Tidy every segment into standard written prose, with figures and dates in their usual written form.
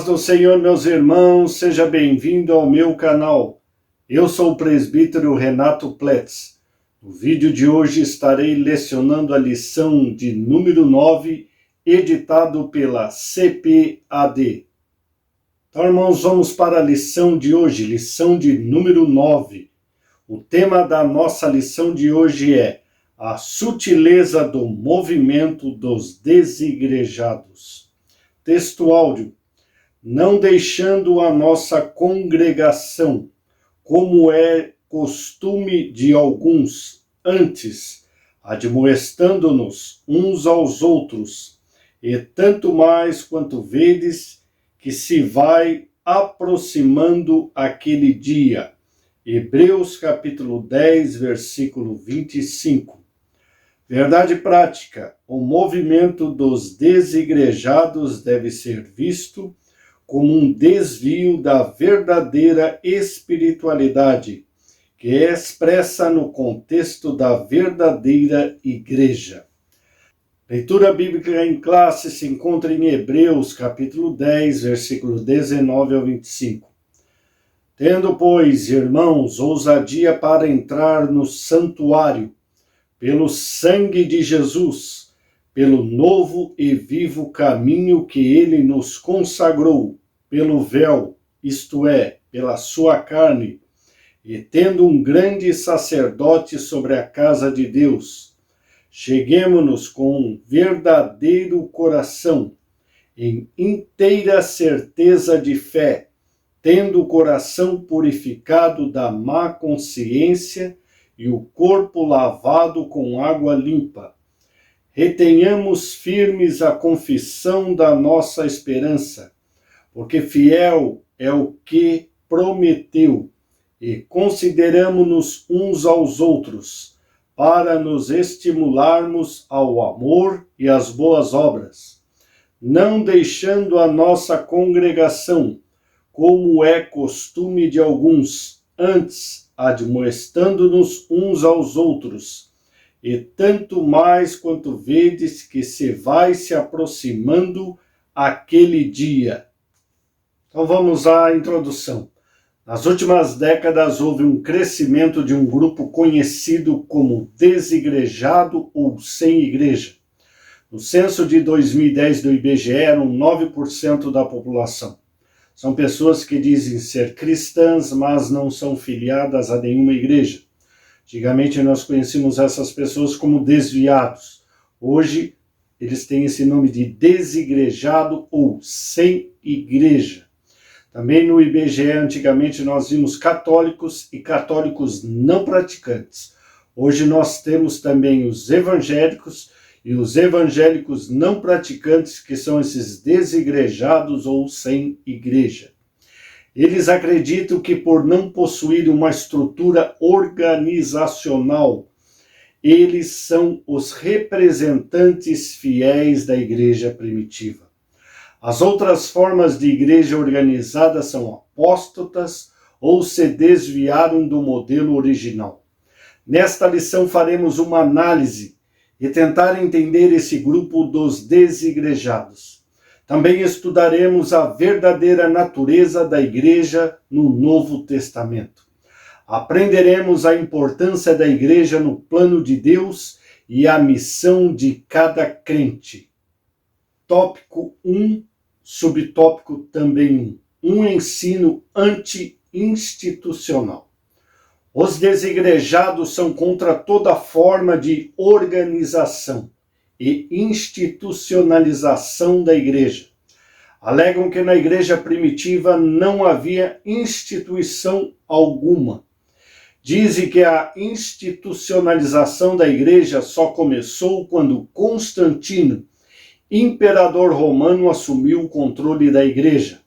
Paz do Senhor, meus irmãos, seja bem-vindo ao meu canal. Eu sou o presbítero Renato Pletz. No vídeo de hoje estarei lecionando a lição de número 9, editado pela CPAD. Então, irmãos, vamos para a lição de hoje, lição de número 9. O tema da nossa lição de hoje é a sutileza do movimento dos desigrejados. Texto áudio. Não deixando a nossa congregação, como é costume de alguns, antes, admoestando-nos uns aos outros, e tanto mais quanto vedes que se vai aproximando aquele dia. Hebreus capítulo 10, versículo 25. Verdade prática, o movimento dos desigrejados deve ser visto como um desvio da verdadeira espiritualidade, que é expressa no contexto da verdadeira igreja. Leitura bíblica em classe se encontra em Hebreus, capítulo 10, versículo 19 ao 25. Tendo, pois, irmãos, ousadia para entrar no santuário, pelo sangue de Jesus, pelo novo e vivo caminho que ele nos consagrou, pelo véu, isto é, pela sua carne, e tendo um grande sacerdote sobre a casa de Deus, cheguemo-nos com um verdadeiro coração, em inteira certeza de fé, tendo o coração purificado da má consciência e o corpo lavado com água limpa. Retenhamos firmes a confissão da nossa esperança, porque fiel é o que prometeu, e consideramo-nos uns aos outros, para nos estimularmos ao amor e às boas obras, não deixando a nossa congregação, como é costume de alguns, antes admoestando-nos uns aos outros, e tanto mais quanto vedes que se vai se aproximando aquele dia. Então vamos à introdução. Nas últimas décadas houve um crescimento de um grupo conhecido como desigrejado ou sem igreja. No censo de 2010 do IBGE eram 9% da população. São pessoas que dizem ser cristãs, mas não são filiadas a nenhuma igreja. Antigamente nós conhecíamos essas pessoas como desviados. Hoje eles têm esse nome de desigrejado ou sem igreja. Também no IBGE, antigamente, nós vimos católicos e católicos não praticantes. Hoje nós temos também os evangélicos e os evangélicos não praticantes, que são esses desigrejados ou sem igreja. Eles acreditam que por não possuir uma estrutura organizacional, eles são os representantes fiéis da igreja primitiva. As outras formas de igreja organizada são apóstatas ou se desviaram do modelo original. Nesta lição faremos uma análise e tentar entender esse grupo dos desigrejados. Também estudaremos a verdadeira natureza da igreja no Novo Testamento. Aprenderemos a importância da igreja no plano de Deus e a missão de cada crente. Tópico 1. Subtópico também 1. Ensino anti-institucional. Os desigrejados são contra toda forma de organização e institucionalização da igreja. Alegam que na igreja primitiva não havia instituição alguma. Dizem que a institucionalização da igreja só começou quando Constantino, imperador romano, assumiu o controle da igreja.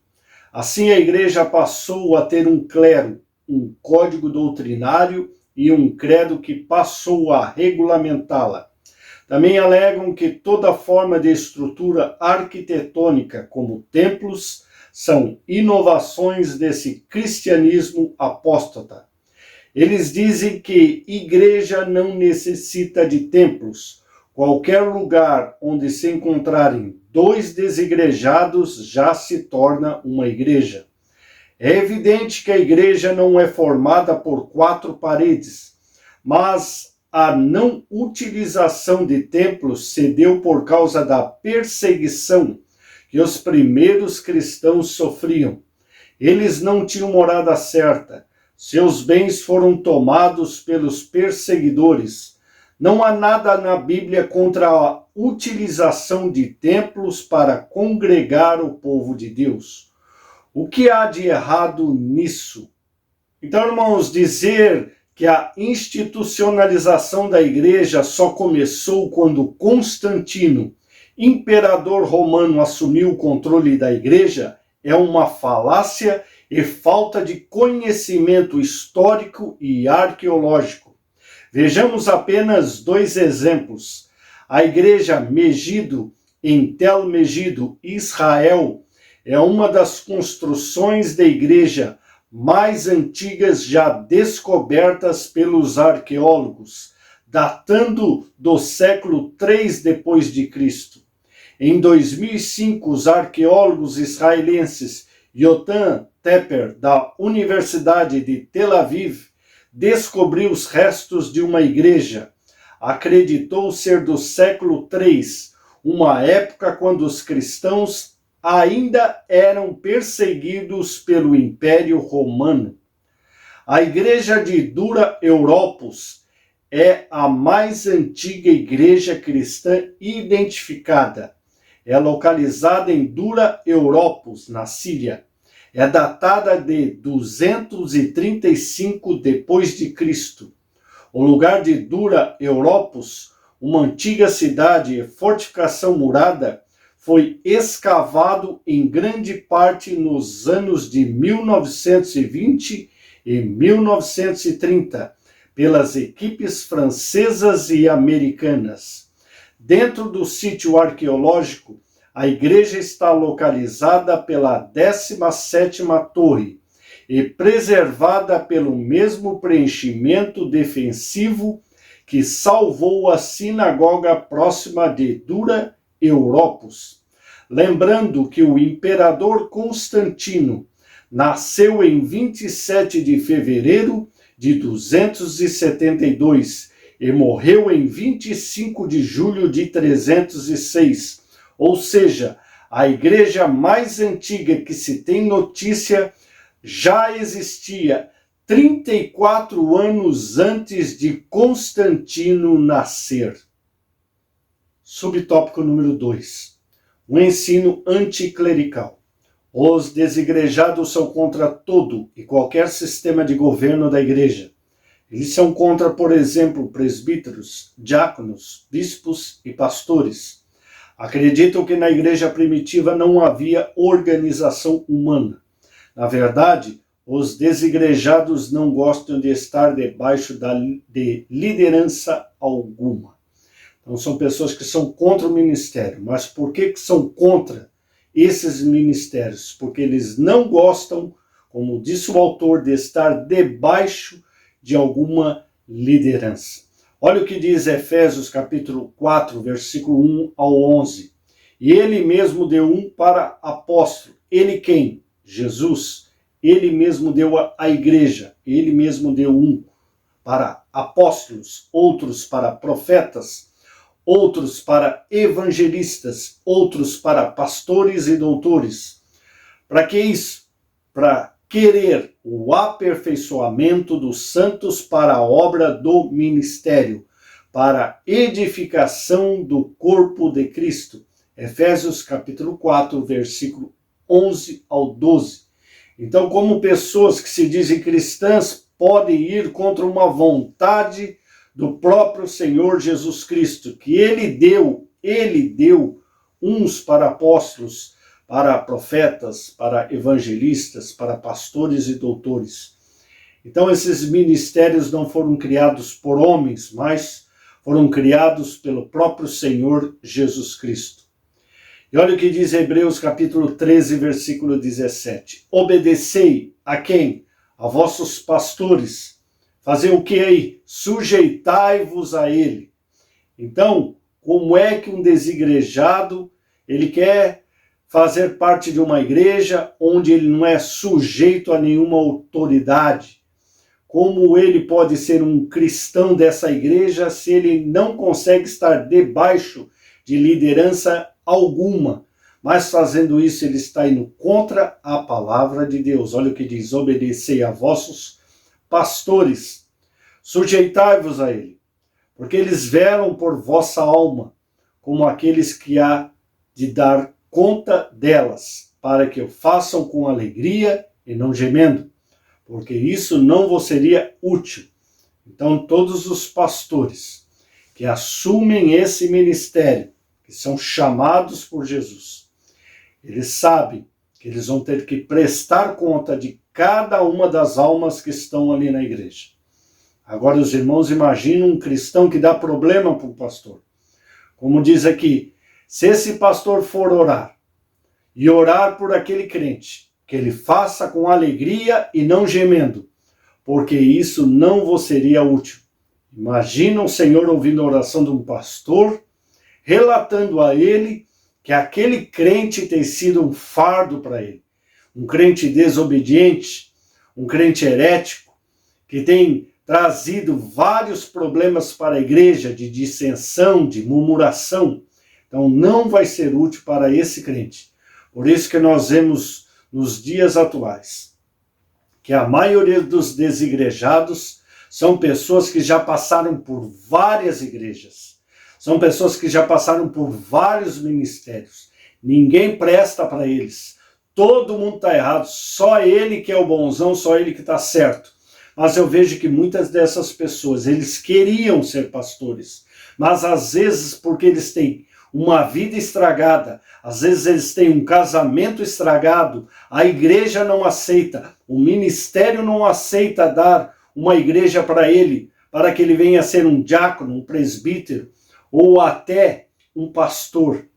Assim, a igreja passou a ter um clero, um código doutrinário e um credo que passou a regulamentá-la. Também alegam que toda forma de estrutura arquitetônica, como templos, são inovações desse cristianismo apóstata. Eles dizem que igreja não necessita de templos. Qualquer lugar onde se encontrarem 2 desigrejados já se torna uma igreja. É evidente que a igreja não é formada por 4 paredes, mas a não utilização de templos se deu por causa da perseguição que os primeiros cristãos sofriam. Eles não tinham morada certa, seus bens foram tomados pelos perseguidores. Não há nada na Bíblia contra a utilização de templos para congregar o povo de Deus. O que há de errado nisso? Então, irmãos, dizer que a institucionalização da igreja só começou quando Constantino, imperador romano, assumiu o controle da igreja é uma falácia e falta de conhecimento histórico e arqueológico. Vejamos apenas 2 exemplos. A igreja Megido, em Tel Megido, Israel, é uma das construções da igreja mais antigas já descobertas pelos arqueólogos, datando do século 3 depois de Cristo. Em 2005, os arqueólogos israelenses Yotam Tepper, da Universidade de Tel Aviv, descobriu os restos de uma igreja. Acreditou ser do século 3, uma época quando os cristãos ainda eram perseguidos pelo Império Romano. A igreja de Dura Europos é a mais antiga igreja cristã identificada. É localizada em Dura Europos, na Síria. É datada de 235 depois de Cristo. O lugar de Dura Europos, uma antiga cidade e fortificação murada, foi escavado em grande parte nos anos de 1920 e 1930 pelas equipes francesas e americanas. Dentro do sítio arqueológico, a igreja está localizada pela 17ª torre e preservada pelo mesmo preenchimento defensivo que salvou a sinagoga próxima de Dura Europos. Lembrando que o imperador Constantino nasceu em 27 de fevereiro de 272 e morreu em 25 de julho de 306, ou seja, a igreja mais antiga que se tem notícia já existia 34 anos antes de Constantino nascer. Subtópico número 2. O ensino anticlerical. Os desigrejados são contra todo e qualquer sistema de governo da igreja. Eles são contra, por exemplo, presbíteros, diáconos, bispos e pastores. Acreditam que na igreja primitiva não havia organização humana. Na verdade, os desigrejados não gostam de estar debaixo de liderança alguma. Então são pessoas que são contra o ministério. Mas por que são contra esses ministérios? Porque eles não gostam, como disse o autor, de estar debaixo de alguma liderança. Olha o que diz Efésios capítulo 4, versículo 1 ao 11. E ele mesmo deu um para apóstolo. Ele quem? Jesus. Ele mesmo deu a igreja. Ele mesmo deu um para apóstolos, outros para profetas, outros para evangelistas, outros para pastores e doutores. Para que isso? Para querer o aperfeiçoamento dos santos para a obra do ministério, para a edificação do corpo de Cristo. Efésios capítulo 4, versículo 11 ao 12. Então, como pessoas que se dizem cristãs podem ir contra uma vontade do próprio Senhor Jesus Cristo, que ele deu uns para apóstolos, para profetas, para evangelistas, para pastores e doutores. Então esses ministérios não foram criados por homens, mas foram criados pelo próprio Senhor Jesus Cristo. E olha o que diz Hebreus capítulo 13, versículo 17. Obedecei a quem? A vossos pastores. Fazer o que aí? Sujeitai-vos a ele. Então, como é que um desigrejado ele quer fazer parte de uma igreja onde ele não é sujeito a nenhuma autoridade. Como ele pode ser um cristão dessa igreja se ele não consegue estar debaixo de liderança alguma? Mas fazendo isso, ele está indo contra a palavra de Deus. Olha o que diz: obedecei a vossos pastores, sujeitai-vos a ele, porque eles velam por vossa alma, como aqueles que há de dar conta delas, para que o façam com alegria e não gemendo, porque isso não vos seria útil. Então, todos os pastores que assumem esse ministério, que são chamados por Jesus, eles sabem que eles vão ter que prestar conta de cada uma das almas que estão ali na igreja. Agora, os irmãos imaginam um cristão que dá problema para o pastor. Como diz aqui, se esse pastor for orar, e orar por aquele crente, que ele faça com alegria e não gemendo, porque isso não vos seria útil. Imagina o Senhor ouvindo a oração de um pastor, relatando a ele que aquele crente tem sido um fardo para ele. Um crente desobediente, um crente herético, que tem trazido vários problemas para a igreja, de dissensão, de murmuração. Então não vai ser útil para esse crente. Por isso que nós vemos nos dias atuais que a maioria dos desigrejados são pessoas que já passaram por várias igrejas. São pessoas que já passaram por vários ministérios. Ninguém presta para eles. Todo mundo está errado. Só ele que é o bonzão, só ele que está certo. Mas eu vejo que muitas dessas pessoas, eles queriam ser pastores. Mas às vezes, porque eles têm uma vida estragada, às vezes eles têm um casamento estragado, a igreja não aceita, o ministério não aceita dar uma igreja para ele, para que ele venha a ser um diácono, um presbítero, ou até um pastor,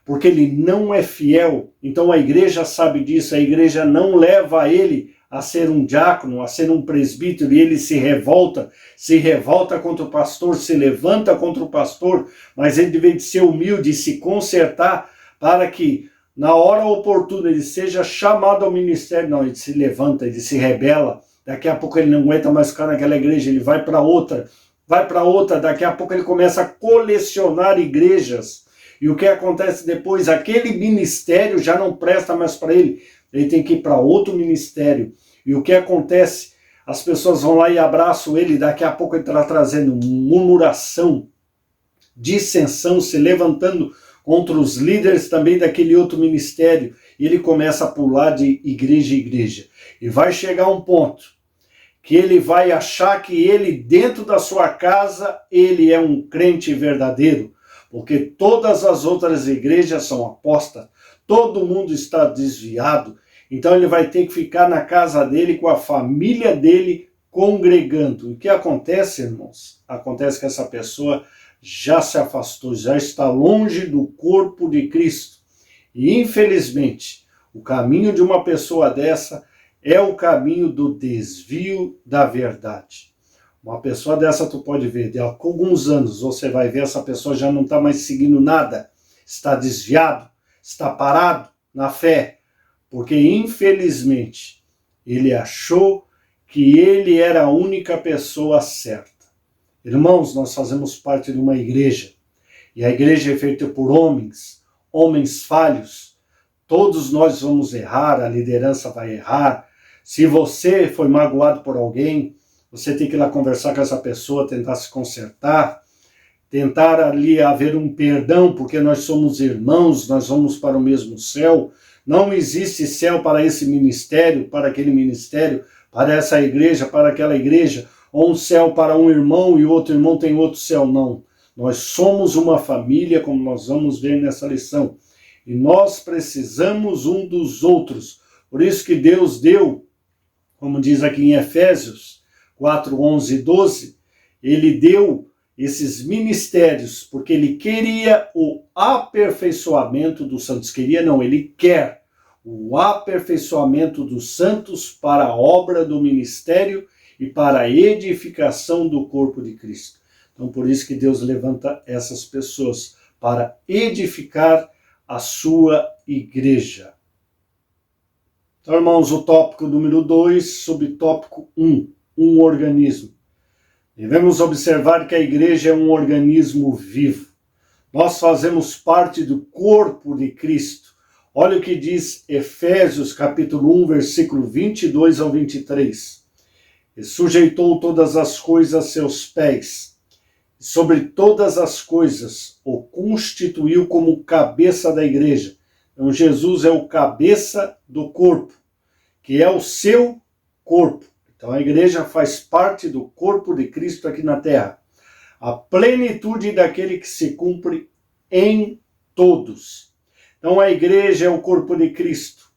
porque ele não é fiel. Então a igreja sabe disso, a igreja não leva ele a ser um diácono, a ser um presbítero, e ele se revolta contra o pastor, se levanta contra o pastor, mas ele deve ser humilde e se consertar para que, na hora oportuna, ele seja chamado ao ministério. Não, ele se levanta, ele se rebela, daqui a pouco ele não aguenta mais ficar naquela igreja, ele vai para outra, daqui a pouco ele começa a colecionar igrejas, e o que acontece depois? Aquele ministério já não presta mais para ele, ele tem que ir para outro ministério. E o que acontece? As pessoas vão lá e abraçam ele, daqui a pouco ele está trazendo murmuração, dissensão, se levantando contra os líderes também daquele outro ministério. E ele começa a pular de igreja em igreja. E vai chegar um ponto que ele vai achar que ele, dentro da sua casa, ele é um crente verdadeiro. Porque todas as outras igrejas são apóstatas. Todo mundo está desviado, então ele vai ter que ficar na casa dele, com a família dele, congregando. O que acontece, irmãos? Acontece que essa pessoa já se afastou, já está longe do corpo de Cristo. E, infelizmente, o caminho de uma pessoa dessa é o caminho do desvio da verdade. Uma pessoa dessa, tu pode ver, de alguns anos, você vai ver, essa pessoa já não está mais seguindo nada, está desviado, está parado na fé, porque infelizmente ele achou que ele era a única pessoa certa. Irmãos, nós fazemos parte de uma igreja, e a igreja é feita por homens falhos. Todos nós vamos errar, a liderança vai errar. Se você foi magoado por alguém, você tem que ir lá conversar com essa pessoa, tentar se consertar, tentar ali haver um perdão, porque nós somos irmãos, nós vamos para o mesmo céu. Não existe céu para esse ministério, para aquele ministério, para essa igreja, para aquela igreja, ou um céu para um irmão e outro irmão tem outro céu. Não. Nós somos uma família, como nós vamos ver nessa lição. E nós precisamos um dos outros. Por isso que Deus deu, como diz aqui em Efésios 4, 11 e 12, ele deu esses ministérios, porque ele queria o aperfeiçoamento dos santos. Queria não, ele quer o aperfeiçoamento dos santos para a obra do ministério e para a edificação do corpo de Cristo. Então, por isso que Deus levanta essas pessoas, para edificar a sua igreja. Então, irmãos, o tópico número 2, subtópico 1, um organismo. Devemos observar que a igreja é um organismo vivo. Nós fazemos parte do corpo de Cristo. Olha o que diz Efésios capítulo 1, versículo 22 ao 23. E sujeitou todas as coisas a seus pés, e sobre todas as coisas o constituiu como cabeça da igreja. Então Jesus é o cabeça do corpo, que é o seu corpo. Então a igreja faz parte do corpo de Cristo aqui na terra. A plenitude daquele que se cumpre em todos. Então a igreja é o corpo de Cristo.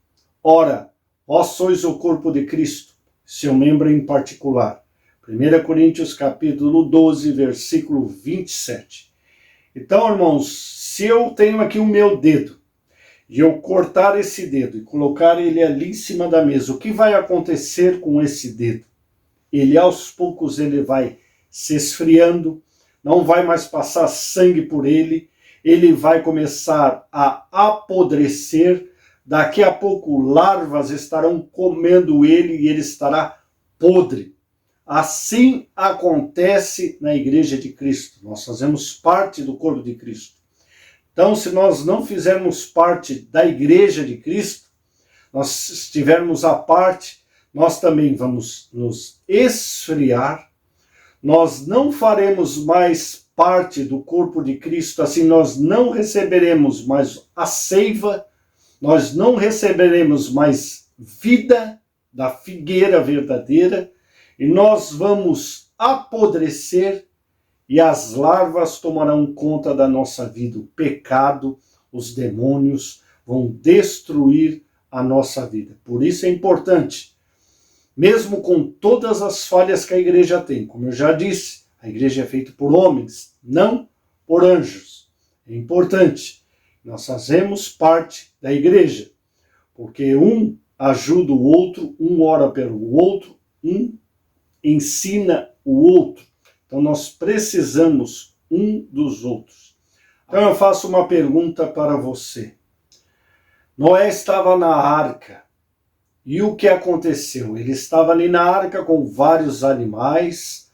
Ora, vós sois o corpo de Cristo, seu membro em particular. 1 Coríntios capítulo 12, versículo 27. Então, irmãos, se eu tenho aqui o meu dedo, e eu cortar esse dedo e colocar ele ali em cima da mesa, o que vai acontecer com esse dedo? Ele, aos poucos, ele vai se esfriando, não vai mais passar sangue por ele, ele vai começar a apodrecer, daqui a pouco larvas estarão comendo ele e ele estará podre. Assim acontece na igreja de Cristo. Nós fazemos parte do corpo de Cristo. Então, se nós não fizermos parte da igreja de Cristo, nós estivermos à parte, nós também vamos nos esfriar, nós não faremos mais parte do corpo de Cristo, assim nós não receberemos mais a seiva, nós não receberemos mais vida da figueira verdadeira, e nós vamos apodrecer, e as larvas tomarão conta da nossa vida. O pecado, os demônios vão destruir a nossa vida. Por isso é importante, mesmo com todas as falhas que a igreja tem, como eu já disse, a igreja é feita por homens, não por anjos. É importante, nós fazemos parte da igreja, porque um ajuda o outro, um ora pelo outro, um ensina o outro. Então nós precisamos um dos outros. Então eu faço uma pergunta para você. Noé estava na arca. E o que aconteceu? Ele estava ali na arca com vários animais,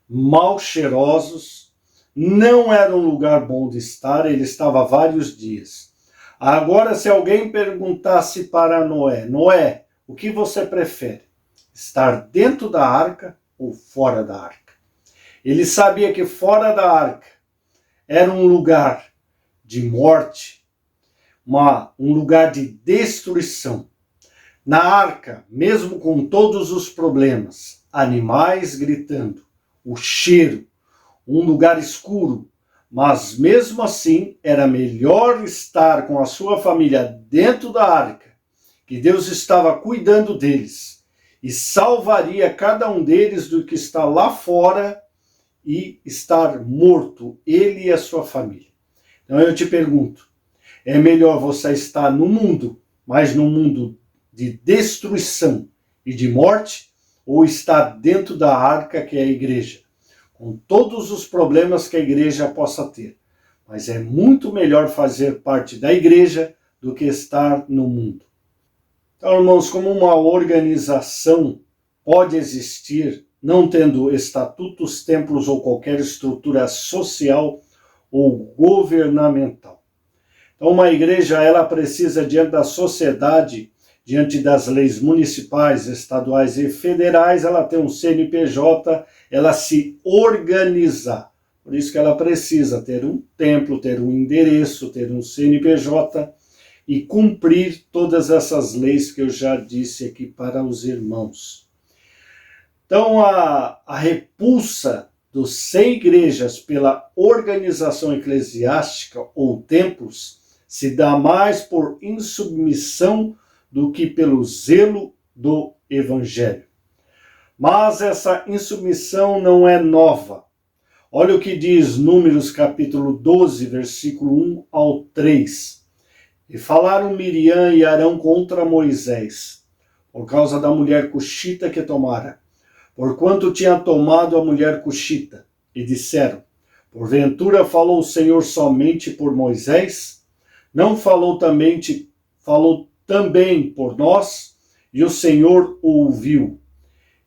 mal cheirosos. Não era um lugar bom de estar, ele estava vários dias. Agora, se alguém perguntasse para Noé, Noé, o que você prefere? Estar dentro da arca ou fora da arca? Ele sabia que fora da arca era um lugar de morte, um lugar de destruição. Na arca, mesmo com todos os problemas, animais gritando, o cheiro, um lugar escuro, mas mesmo assim era melhor estar com a sua família dentro da arca, que Deus estava cuidando deles e salvaria cada um deles do que está lá fora e estar morto, ele e a sua família. Então eu te pergunto, é melhor você estar no mundo, mas no mundo de destruição e de morte, ou estar dentro da arca que é a igreja, com todos os problemas que a igreja possa ter? Mas é muito melhor fazer parte da igreja do que estar no mundo. Então, irmãos, como uma organização pode existir não tendo estatutos, templos ou qualquer estrutura social ou governamental? Então, uma igreja, ela precisa, diante da sociedade, diante das leis municipais, estaduais e federais, ela tem um CNPJ, ela se organiza. Por isso que ela precisa ter um templo, ter um endereço, ter um CNPJ e cumprir todas essas leis que eu já disse aqui para os irmãos. Então, a repulsa dos sem igrejas pela organização eclesiástica ou templos se dá mais por insubmissão do que pelo zelo do evangelho. Mas essa insubmissão não é nova. Olha o que diz Números capítulo 12, versículo 1 ao 3. E falaram Miriam e Arão contra Moisés, por causa da mulher cuxita que tomara, porquanto tinha tomado a mulher cuxita, e disseram, porventura falou o Senhor somente por Moisés? Não falou também por nós, e o Senhor ouviu.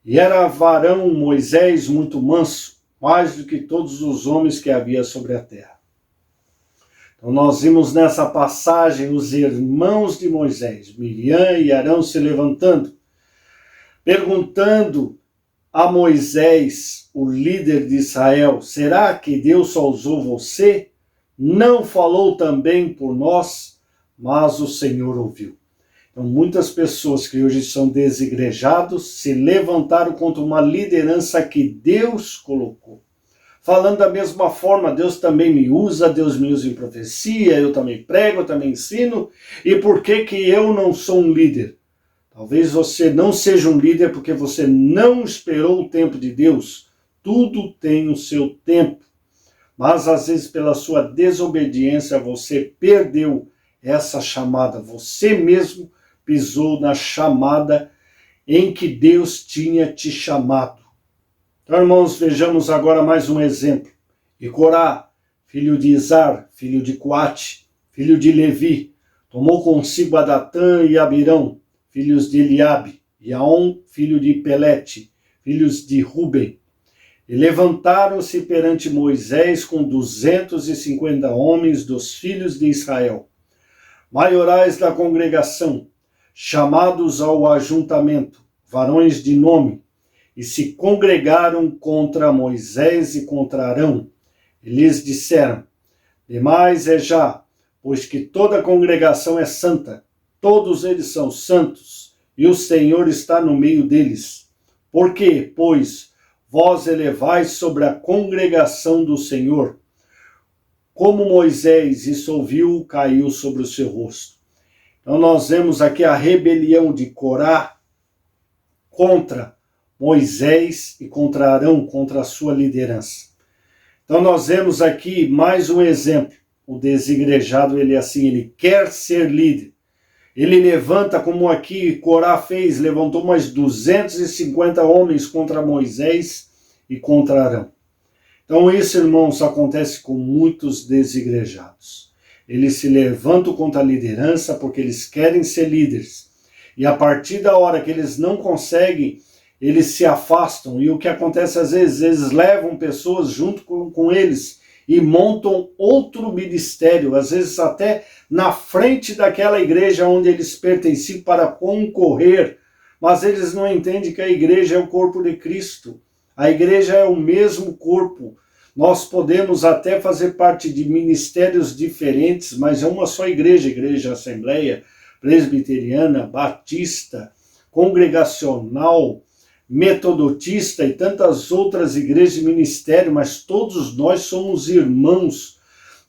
E era varão Moisés muito manso, mais do que todos os homens que havia sobre a terra. Então nós vimos nessa passagem os irmãos de Moisés, Miriam e Arão, se levantando, perguntando a Moisés, o líder de Israel: será que Deus só usou você? Não falou também por nós? Mas o Senhor ouviu. Então, muitas pessoas que hoje são desigrejados se levantaram contra uma liderança que Deus colocou. Falando da mesma forma, Deus também me usa, Deus me usa em profecia, eu também prego, eu também ensino. E por que eu não sou um líder? Talvez você não seja um líder porque você não esperou o tempo de Deus. Tudo tem o seu tempo. Mas às vezes pela sua desobediência você perdeu essa chamada. Você mesmo pisou na chamada em que Deus tinha te chamado. Então, irmãos, vejamos agora mais um exemplo. E Corá, filho de Izar, filho de Coate, filho de Levi, tomou consigo a Datã e Abirão, filhos de Eliabe, e Aon, filho de Pelete, filhos de Ruben. E levantaram-se perante Moisés com 250 homens dos filhos de Israel, maiorais da congregação, chamados ao ajuntamento, varões de nome, e se congregaram contra Moisés e contra Arão. E lhes disseram: demais é já, pois que toda a congregação é santa, todos eles são santos, e o Senhor está no meio deles. Por quê, pois, vós elevais sobre a congregação do Senhor? Como Moisés isso ouviu, caiu sobre o seu rosto. Então nós vemos aqui a rebelião de Corá contra Moisés e contra Arão, contra a sua liderança. Então nós vemos aqui mais um exemplo. O desigrejado, ele quer ser líder. Ele levanta, como aqui Corá fez, levantou mais 250 homens contra Moisés e contra Arão. Então isso, irmãos, acontece com muitos desigrejados. Eles se levantam contra a liderança porque eles querem ser líderes. E a partir da hora que eles não conseguem, eles se afastam. E o que acontece às vezes, eles levam pessoas junto com eles e montam outro ministério, às vezes até na frente daquela igreja onde eles pertenciam para concorrer. Mas eles não entendem que a igreja é o corpo de Cristo. A igreja é o mesmo corpo. Nós podemos até fazer parte de ministérios diferentes, mas é uma só igreja, Igreja Assembleia Presbiteriana, Batista, Congregacional, Metodotista e tantas outras igrejas de ministério, mas todos nós somos irmãos.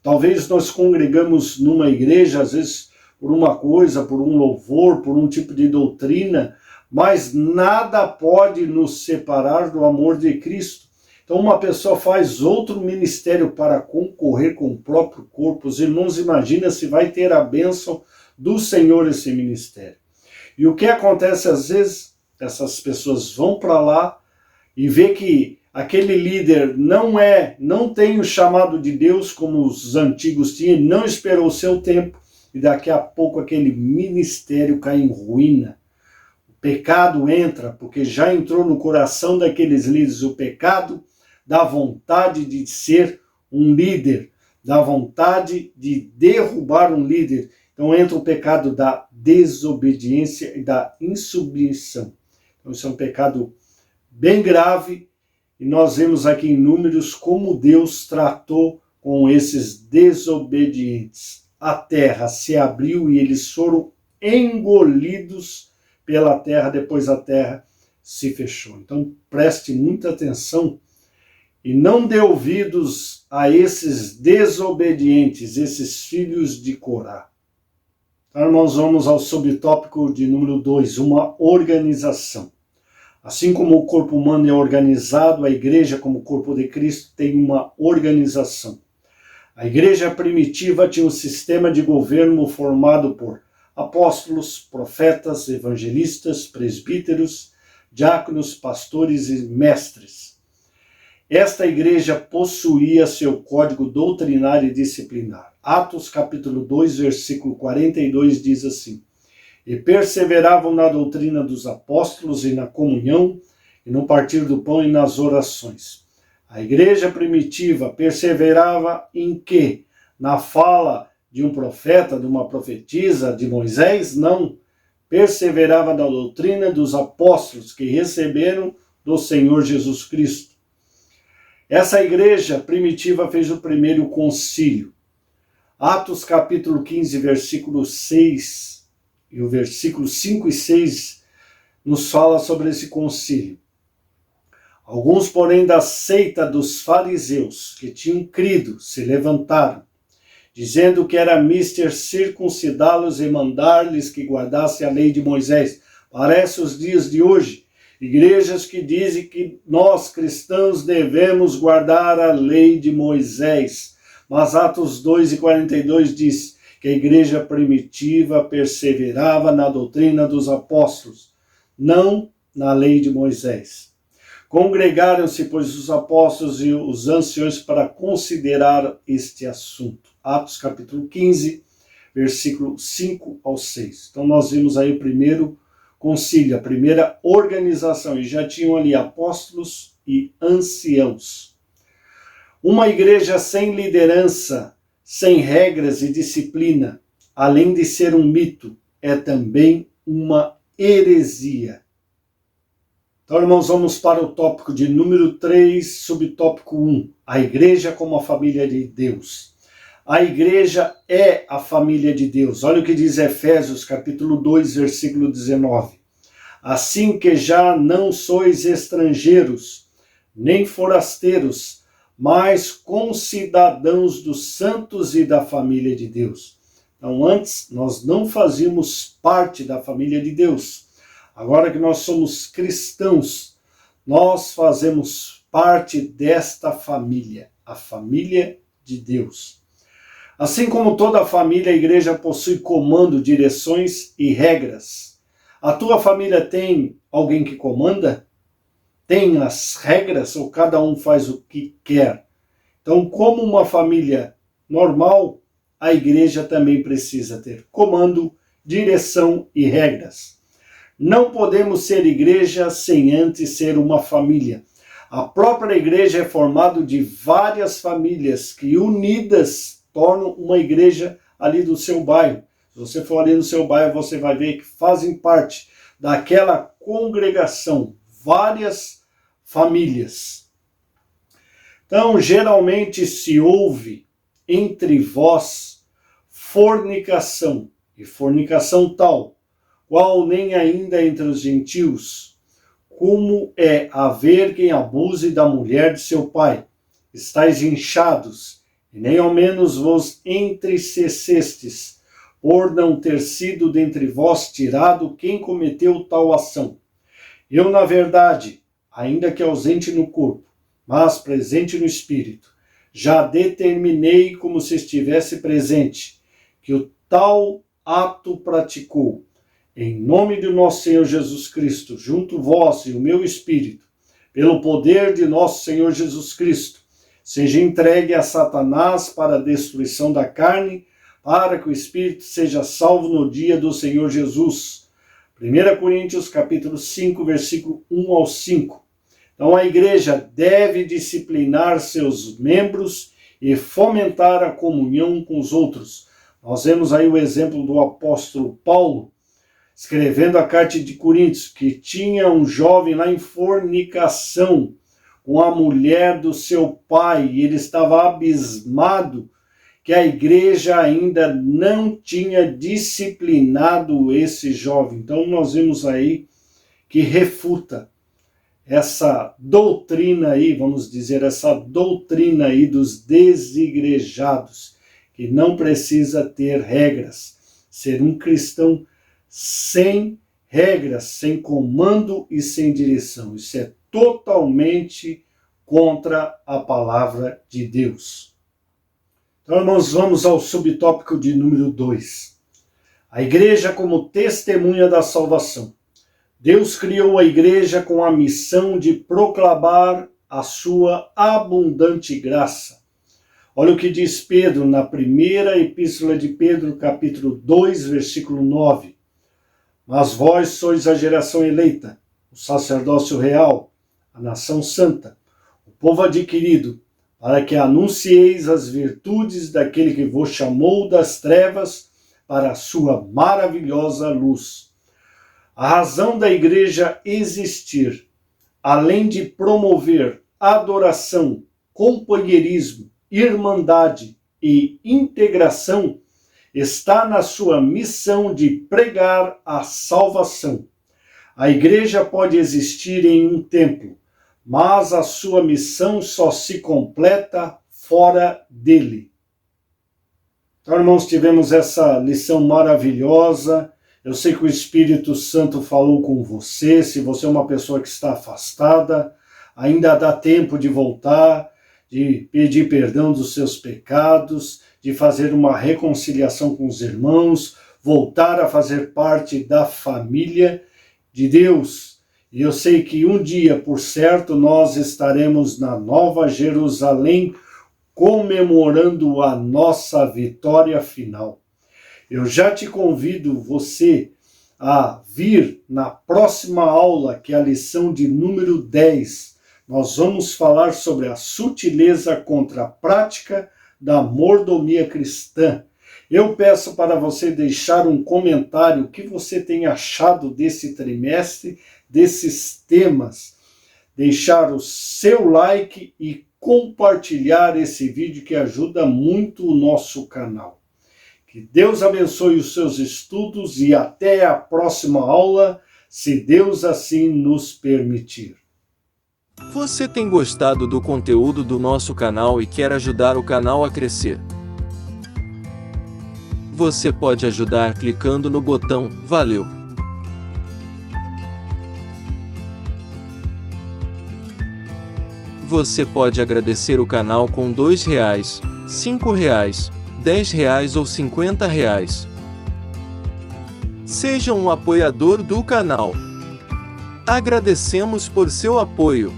Talvez nós congregamos numa igreja, às vezes por uma coisa, por um louvor, por um tipo de doutrina, mas nada pode nos separar do amor de Cristo. Então uma pessoa faz outro ministério para concorrer com o próprio corpo. Os irmãos, imagina se vai ter a bênção do Senhor esse ministério. E o que acontece às vezes, essas pessoas vão para lá e vê que aquele líder não tem o chamado de Deus como os antigos tinham, não esperou o seu tempo, e daqui a pouco aquele ministério cai em ruína. O pecado entra, porque já entrou no coração daqueles líderes o pecado da vontade de ser um líder, da vontade de derrubar um líder. Então entra o pecado da desobediência e da insubmissão. Então isso é um pecado bem grave, e nós vemos aqui em Números como Deus tratou com esses desobedientes. A terra se abriu e eles foram engolidos pela terra, depois a terra se fechou. Então preste muita atenção e não dê ouvidos a esses desobedientes, esses filhos de Corá. Então, irmãos, vamos ao subtópico de número 2, uma organização. Assim como o corpo humano é organizado, a igreja, como corpo de Cristo, tem uma organização. A igreja primitiva tinha um sistema de governo formado por apóstolos, profetas, evangelistas, presbíteros, diáconos, pastores e mestres. Esta igreja possuía seu código doutrinário e disciplinar. Atos capítulo 2, versículo 42 diz assim: E perseveravam na doutrina dos apóstolos e na comunhão, e no partir do pão e nas orações. A igreja primitiva perseverava em quê? Na fala de um profeta, de uma profetisa, de Moisés? Não. Perseverava na doutrina dos apóstolos que receberam do Senhor Jesus Cristo. Essa igreja primitiva fez o primeiro concílio. Atos capítulo 15, versículo 6 e o versículo 5 e 6 nos fala sobre esse concílio. Alguns, porém, da seita dos fariseus, que tinham crido, se levantaram, dizendo que era mister circuncidá-los e mandar-lhes que guardassem a lei de Moisés. Parece os dias de hoje, igrejas que dizem que nós, cristãos, devemos guardar a lei de Moisés. Mas Atos 2 e 42 diz que a igreja primitiva perseverava na doutrina dos apóstolos, não na lei de Moisés. Congregaram-se, pois, os apóstolos e os anciões para considerar este assunto. Atos capítulo 15, versículo 5 ao 6. Então nós vimos aí o primeiro concílio, a primeira organização, e já tinham ali apóstolos e anciãos. Uma igreja sem liderança, sem regras e disciplina, além de ser um mito, é também uma heresia. Então, irmãos, vamos para o tópico de número 3, subtópico 1. A igreja como a família de Deus. A igreja é a família de Deus. Olha o que diz Efésios, capítulo 2, versículo 19. Assim que já não sois estrangeiros, nem forasteiros, mas concidadãos dos santos e da família de Deus. Então, antes, nós não fazíamos parte da família de Deus. Agora que nós somos cristãos, nós fazemos parte desta família, a família de Deus. Assim como toda família, a igreja possui comando, direções e regras. A tua família tem alguém que comanda? Tem as regras ou cada um faz o que quer? Então, como uma família normal, a igreja também precisa ter comando, direção e regras. Não podemos ser igreja sem antes ser uma família. A própria igreja é formada de várias famílias que unidas tornam uma igreja ali do seu bairro. Se você for ali no seu bairro, você vai ver que fazem parte daquela congregação várias famílias. Então, geralmente se ouve entre vós fornicação, e fornicação tal, qual nem ainda entre os gentios, como é haver quem abuse da mulher de seu pai. Estais inchados, e nem ao menos vos entristecestes, por não ter sido dentre vós tirado quem cometeu tal ação. Eu, na verdade, ainda que ausente no corpo, mas presente no espírito, já determinei como se estivesse presente, que o tal ato praticou, em nome de nosso Senhor Jesus Cristo, junto vós e o meu espírito, pelo poder de nosso Senhor Jesus Cristo, seja entregue a Satanás para a destruição da carne, para que o espírito seja salvo no dia do Senhor Jesus. 1 Coríntios capítulo 5, versículo 1 ao 5. Então a igreja deve disciplinar seus membros e fomentar a comunhão com os outros. Nós vemos aí o exemplo do apóstolo Paulo, escrevendo a carta de Coríntios, que tinha um jovem lá em fornicação com a mulher do seu pai, e ele estava abismado que a igreja ainda não tinha disciplinado esse jovem. Então nós vemos aí que refuta essa doutrina aí, vamos dizer, essa doutrina aí dos desigrejados, que não precisa ter regras. Ser um cristão sem regras, sem comando e sem direção. Isso é totalmente contra a palavra de Deus. Então, irmãos, vamos ao subtópico de número 2. A igreja como testemunha da salvação. Deus criou a igreja com a missão de proclamar a sua abundante graça. Olha o que diz Pedro na primeira epístola de Pedro, capítulo 2, versículo 9. Mas vós sois a geração eleita, o sacerdócio real, a nação santa, o povo adquirido, para que anuncieis as virtudes daquele que vos chamou das trevas para a sua maravilhosa luz. A razão da igreja existir, além de promover adoração, companheirismo, irmandade e integração, está na sua missão de pregar a salvação. A igreja pode existir em um templo, mas a sua missão só se completa fora dele. Então, irmãos, tivemos essa lição maravilhosa. Eu sei que o Espírito Santo falou com você. Se você é uma pessoa que está afastada, ainda dá tempo de voltar, de pedir perdão dos seus pecados, de fazer uma reconciliação com os irmãos, voltar a fazer parte da família de Deus. E eu sei que um dia, por certo, nós estaremos na Nova Jerusalém comemorando a nossa vitória final. Eu já te convido você a vir na próxima aula, que é a lição de número 10. Nós vamos falar sobre a sutileza contra a prática da mordomia cristã. Eu peço para você deixar um comentário o que você tem achado desse trimestre, desses temas. Deixar o seu like e compartilhar esse vídeo que ajuda muito o nosso canal. Que Deus abençoe os seus estudos e até a próxima aula, se Deus assim nos permitir. Você tem gostado do conteúdo do nosso canal e quer ajudar o canal a crescer? Você pode ajudar clicando no botão Valeu. Você pode agradecer o canal com R$2, R$5, R$10 ou R$50. Seja um apoiador do canal. Agradecemos por seu apoio.